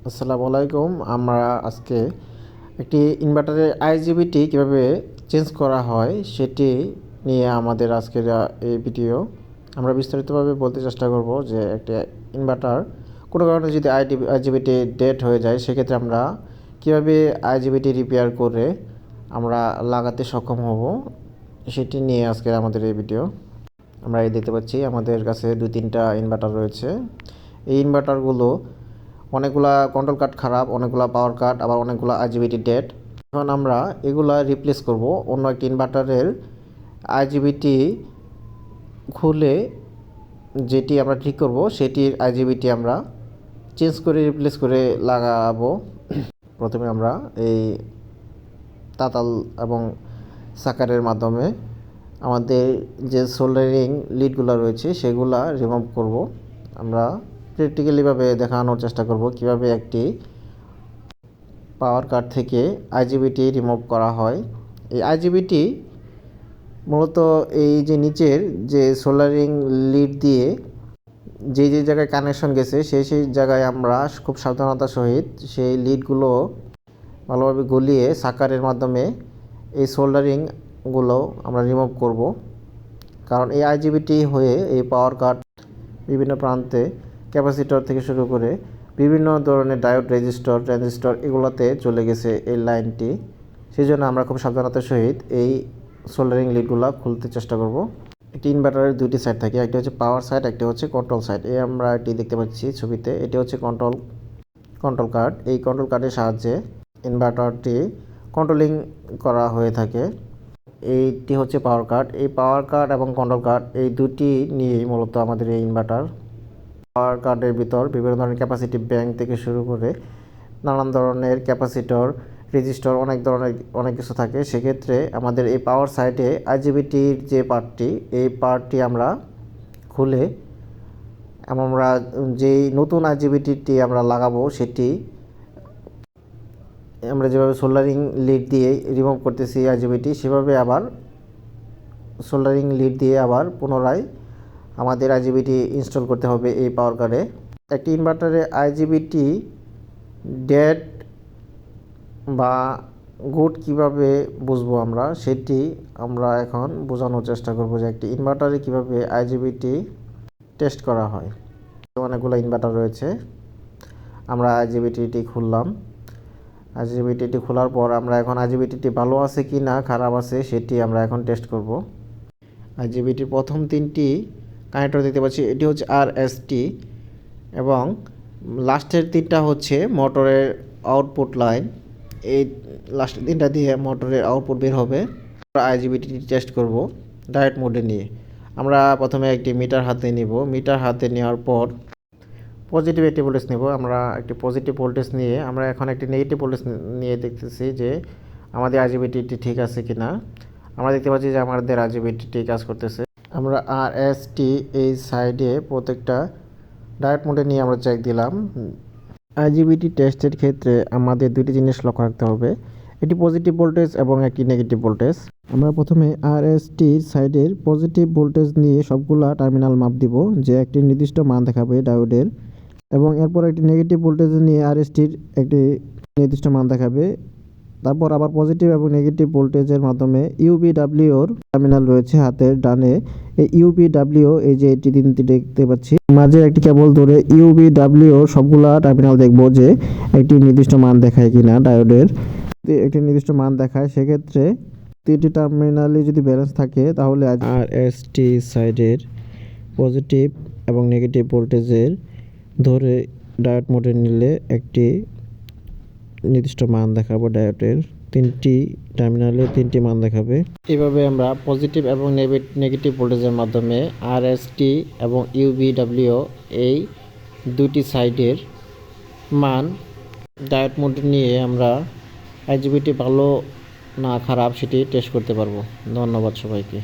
আসসালামু আলাইকুম। আমরা আজকে একটি ইনভার্টারের আইজিবিটি কীভাবে চেঞ্জ করা হয় সেটি নিয়ে আমাদের আজকের এই ভিডিও। আমরা বিস্তারিতভাবে বলতে চেষ্টা করব যে একটি ইনভার্টার কোনো কারণে যদি আইজিবিটি ডেড হয়ে যায় সেক্ষেত্রে আমরা কীভাবে আইজিবিটি রিপেয়ার করে আমরা লাগাতে সক্ষম হব সেটি নিয়ে আজকের আমাদের এই ভিডিও। আমরা এই দেখতে পাচ্ছি আমাদের কাছে 2-3টা ইনভার্টার রয়েছে। এই ইনভার্টারগুলো অনেকগুলা কন্ট্রোল কার্ড খারাপ, অনেকগুলা পাওয়ার কার্ড, আবার অনেকগুলা আইজিবিটি ডেড। এখন আমরা এগুলা রিপ্লেস করব অন্য একটি ইনভার্টারের আইজিবিটি খুলে যেটি আমরা ঠিক করব সেটির আইজিবিটি আমরা চেঞ্জ করে রিপ্লেস করে লাগাবো। প্রথমে আমরা এই তাতাল এবং সাকারের মাধ্যমে আমাদের যে সোল্ডারিং লিডগুলো রয়েছে সেগুলা রিমুভ করব। আমরা প্র্যাকটিক্যালিভাবে দেখানোর চেষ্টা করব কিভাবে একটি পাওয়ার কার্ড থেকে আইজিবিটি রিমুভ করা হয়। এই আইজিবিটি মূলত এই যে নিচের যে সোল্ডারিং লিড দিয়ে যে জায়গায় কানেকশন গেছে সেই জায়গায় আমরা খুব সাবধানতার সহিত সেই লিডগুলো ভালোভাবে গলিয়ে সাকারের মাধ্যমে এই সোল্ডারিংগুলো আমরা রিমুভ করব। কারণ এই আইজিবিটি হয়ে এই পাওয়ার কার্ড বিভিন্ন প্রান্তে ক্যাপাসিটর থেকে শুরু করে বিভিন্ন ধরনের ডায়োড, রেজিস্টর, ট্রানজিস্টর এগুলোতে চলে গেছে এই লাইনটি। সেই জন্য আমরা খুব সাবধানতার সহিত এই সোল্ডারিং লিডগুলো খুলতে চেষ্টা করব। একটি ইনভার্টারের দুটি সাইড থাকে, একটি হচ্ছে পাওয়ার সাইড, একটি হচ্ছে কন্ট্রোল সাইড। এই আমরা এটি দেখতে পাচ্ছি ছবিতে, এটি হচ্ছে কন্ট্রোল কার্ড। এই কন্ট্রোল কার্ডের সাহায্যে ইনভার্টারটি কন্ট্রোলিং করা হয়ে থাকে। এইটি হচ্ছে পাওয়ার কার্ড। এই পাওয়ার কার্ড এবং কন্ট্রোল কার্ড এই দুটি নিয়েই মূলত আমাদের এই ইনভার্টার। পাওয়ার কার্ডের ভিতর বিভিন্ন ধরনের ক্যাপাসিটি ব্যাংক থেকে শুরু করে নানান ধরনের ক্যাপাসিটর, রেজিস্টর, অনেক কিছু থাকে। সেক্ষেত্রে আমাদের এই পাওয়ার সাইডে আইজিবিটির যে এই পার্টটি আমরা খুলে আমরা যেই নতুন আইজিবিটিটি আমরা লাগাবো সেটি আমরা যেভাবে সোল্ডারিং লিড দিয়ে রিমুভ করতেছি আইজিবিটি, সেভাবে আবার সোল্ডারিং লিড দিয়ে আবার পুনরায় আমাদের আইজিবিটি ইনস্টল করতে হবে এই পাওয়ার কার্ডে। একটি ইনভার্টারে আইজিবিটি ডেড বা গুড কিভাবে বুঝবো আমরা সেটি আমরা এখন বোঝানোর চেষ্টা করব যে একটি ইনভার্টারে কিভাবে আইজিবিটি টেস্ট করা হয়। অনেকগুলো ইনভার্টার রয়েছে। আমরা আইজিবিটিটি খুললাম। আইজিবিটিটি খোলার পর আমরা এখন আইজিবিটিটি ভালো আছে কি না খারাপ আছে সেটি আমরা এখন টেস্ট করব। আইজিবিটির প্রথম 3টি কানেক্টর দেখতে পাচ্ছি, এটি হচ্ছে আরএসটি এবং লাস্টের 3টা হচ্ছে মোটরের আউটপুট লাইন। এই লাস্টের 3টা দিয়ে মোটরের আউটপুট বের হবে। আমরা আইজিবিটি টেস্ট করব ডায়োড মোডে নিয়ে। আমরা প্রথমে একটি মিটার হাতে নিব। মিটার হাতে নেওয়ার পর পজিটিভ একটি ভোল্টেজ নেব। আমরা একটি পজিটিভ ভোল্টেজ নিয়ে আমরা এখন একটি নেগেটিভ ভোল্টেজ নিয়ে দেখতেছি যে আমাদের আইজিবিটিটি ঠিক আছে কি না। আমরা দেখতে পাচ্ছি যে আমাদের আইজিবিটিটি কাজ করতেছে। আমরা আরএসটি এই সাইডে প্রত্যেকটা ডায়োড মোডে নিয়ে আমরা চেক দিলাম। আইজিবিটি টেস্টের ক্ষেত্রে আমাদের দুটি জিনিস লক্ষ্য রাখতে হবে, একটি পজিটিভ ভোল্টেজ এবং একটি নেগেটিভ ভোল্টেজ। আমরা প্রথমে আরএসটির সাইডের পজিটিভ ভোল্টেজ নিয়ে সবগুলা টার্মিনাল মাপ দিব যে একটি নির্দিষ্ট মান দেখাবে ডায়োডের, এবং এরপর একটি নেগেটিভ ভোল্টেজ নিয়ে আরএসটির একটি নির্দিষ্ট মান দেখাবে। তারপর আবার পজিটিভ এবং নেগেটিভ ভোল্টেজের মাধ্যমে ইউবিডব্লিউর টার্মিনাল রয়েছে হাতের ডানে। এই ইউবিডব্লিউ এই যে এটি 3টি দেখতে পাচ্ছি, মাঝে একটি কেবল ধরে ইউবিডব্লিউ সবগুলা টার্মিনাল দেখব যে একটি নির্দিষ্ট মান দেখায় কিনা ডায়োডের। একটি নির্দিষ্ট মান দেখায়, সেক্ষেত্রে 3টি টার্মিনালে যদি ব্যালেন্স থাকে তাহলে আরএসটি সাইডের পজিটিভ এবং নেগেটিভ ভোল্টেজের ধরে ডায়োড মোডে নিলে একটি নির্দিষ্ট মান দেখাবো। ডায়োডের 3টি টার্মিনালে 3টি মান দেখাবে। এভাবে আমরা পজিটিভ এবং নেগেটিভ ভোল্টেজের মাধ্যমে আরএসটি এবং ইউবিডব্লিউ এই দুটি সাইডের মান ডায়োড মোডে নিয়ে আমরা আইজিবিটি ভালো না খারাপ সেটি টেস্ট করতে পারবো। ধন্যবাদ সবাইকে।